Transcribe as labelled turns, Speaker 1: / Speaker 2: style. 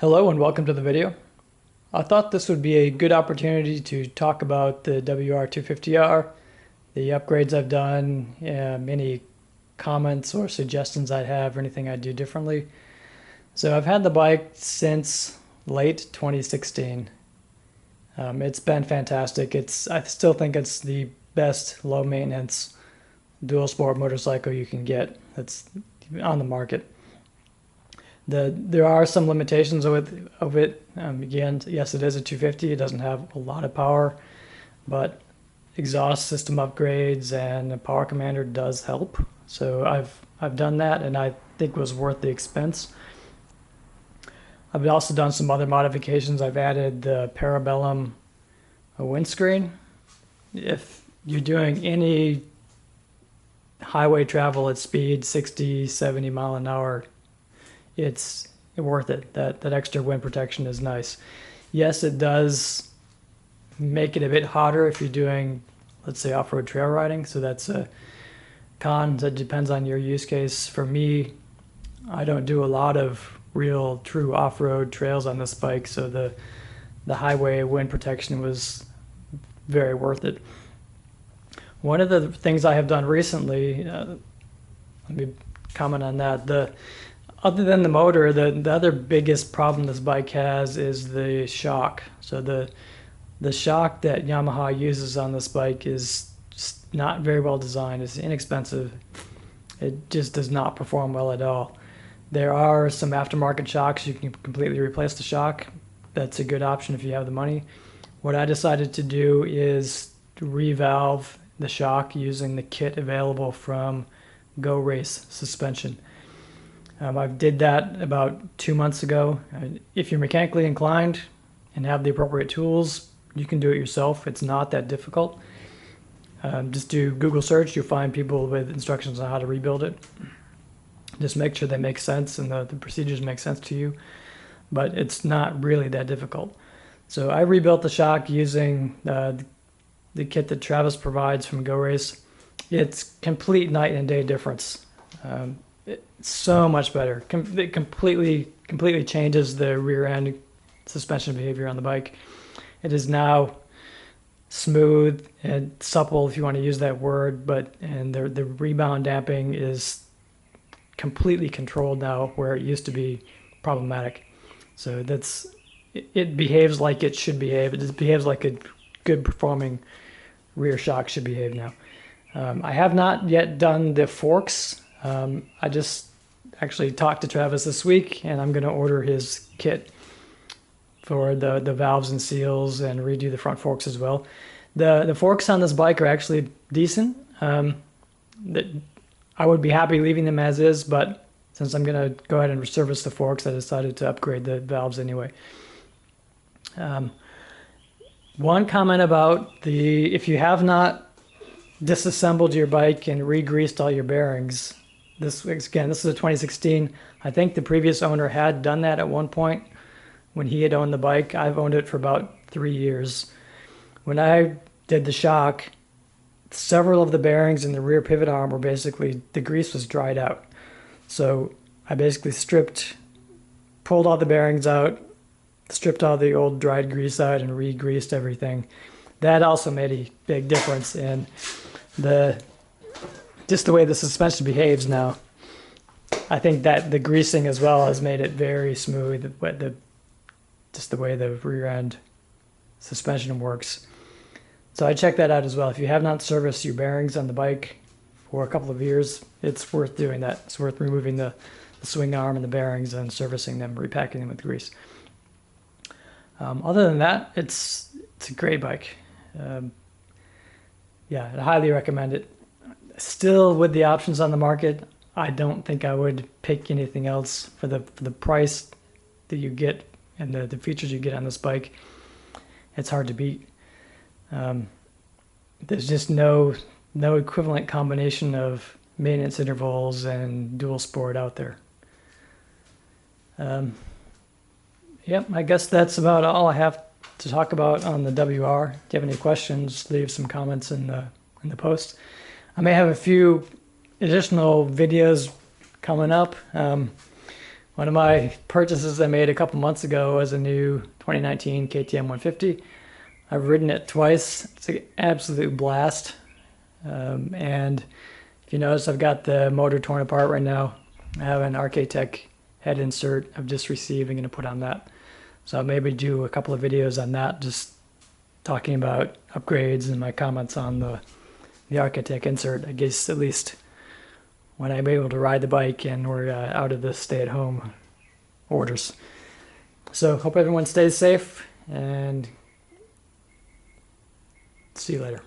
Speaker 1: Hello and welcome to the video. I thought this would be a good opportunity to talk about the WR250R, the upgrades I've done, any comments or suggestions I'd have, or anything I'd do differently. So I've had the bike since late 2016. It's been fantastic. I still think it's the best low maintenance dual sport motorcycle you can get that's on the market. There are some limitations of it. Again, yes, it is a 250. It doesn't have a lot of power, but exhaust system upgrades and a power commander does help. So I've done that, and I think it was worth the expense. I've also done some other modifications. I've added the Parabellum windscreen. If you're doing any highway travel at speed 60, 70 mile an hour, it's worth it. That extra wind protection is nice. Yes, it does make it a bit hotter if you're doing, let's say, off-road trail riding. So that's a con. That depends on your use case. For me, I don't do a lot of real true off-road trails on this bike, so the highway wind protection was very worth it. One of the things I have done recently, let me comment on that. Other than the motor, the other biggest problem this bike has is the shock. So the shock that Yamaha uses on this bike is just not very well designed. It's inexpensive. It just does not perform well at all. There are some aftermarket shocks. You can completely replace the shock. That's a good option if you have the money. What I decided to do is revalve the shock using the kit available from Go Race Suspension. I did that about 2 months ago. If you're mechanically inclined and have the appropriate tools, you can do it yourself. It's not that difficult. Just do Google search. You'll find people with instructions on how to rebuild it. Just make sure they make sense and the procedures make sense to you. But it's not really that difficult. So I rebuilt the shock using the kit that Travis provides from Go Race. It's complete night and day difference. It's so much better. It completely changes the rear end suspension behavior on the bike. It is now smooth and supple, if you want to use that word, and the rebound damping is completely controlled now, where it used to be problematic. So it behaves like it should behave. It behaves like a good performing rear shock should behave now. I have not yet done the forks. I just actually talked to Travis this week, and I'm going to order his kit for the valves and seals and redo the front forks as well. The forks on this bike are actually decent. I would be happy leaving them as is, but since I'm going to go ahead and resurface the forks, I decided to upgrade the valves anyway. One comment about if you have not disassembled your bike and re-greased all your bearings, this is a 2016. I think the previous owner had done that at one point when he had owned the bike. I've owned it for about 3 years. When I did the shock, several of the bearings in the rear pivot arm were basically, the grease was dried out. So I basically pulled all the bearings out, stripped all the old dried grease out, and re-greased everything. That also made a big difference in just the way the suspension behaves now. I think that the greasing as well has made it very smooth, just the way the rear end suspension works. So I checked that out as well. If you have not serviced your bearings on the bike for a couple of years, it's worth doing that. It's worth removing the swing arm and the bearings and servicing them, repacking them with grease. Other than that, it's a great bike. Yeah, I highly recommend it. Still, with the options on the market, I don't think I would pick anything else for the price that you get and the features you get on this bike. It's hard to beat. There's just no equivalent combination of maintenance intervals and dual sport out there. Yep, I guess that's about all I have to talk about on the WR. If you have any questions, leave some comments in the post. I may have a few additional videos coming up. One of my purchases I made a couple months ago was a new 2019 KTM 150. I've ridden it twice. It's an absolute blast. And if you notice, I've got the motor torn apart right now. I have an Arcatech head insert I've just received. I'm going to put on that. So I'll maybe do a couple of videos on that, just talking about upgrades and my comments on the Arcatech insert. I guess at least when I'm able to ride the bike and we're out of the stay-at-home orders. So hope everyone stays safe and see you later.